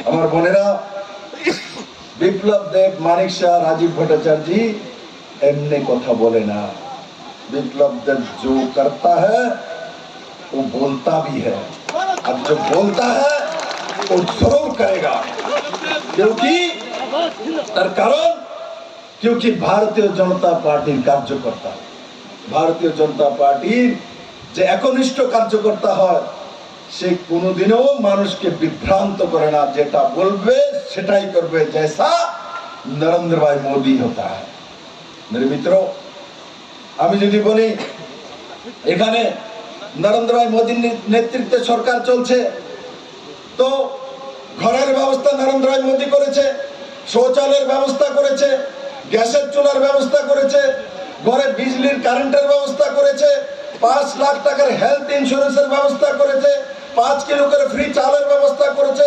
আমার বোনেরা, বিপ্লব দেব, মানিক শাহ, राजीव भट्टाचार्य जी एमने কথা বলে না। विप्लव देव जो करता है वो बोलता भी है, और जो बोलता है वो जरूर करेगा, क्योंकि তার কারণ क्योंकि भारतीय जनता पार्टीর কার্যকর্তা, भारतीय जनता पार्टीর যে একনিষ্ঠ কার্যকর্তা হয় সে কোনোদিনও মানুষকে বিভ্রান্ত করে না, যেটা বলবে সেটাই করবে, जैसा नरेंद्र भाई मोदी होता है। मेरे मित्रों, আমি যদি বলি এখানে নরেন্দ্র ভাই মোদির নেতৃত্বে সরকার চলছে, তো ঘরের ব্যবস্থা নরেন্দ্র ভাই মোদি করেছে, শৌচালয়ের ব্যবস্থা করেছে, গ্যাসের চুলার ব্যবস্থা করেছে, ঘরে বিজলির কারেন্টের ব্যবস্থা করেছে, 5 লাখ টাকার হেলথ ইন্স্যুরেন্সের ব্যবস্থা করেছে, 5 কিলো করে ফ্রি চালের ব্যবস্থা করেছে,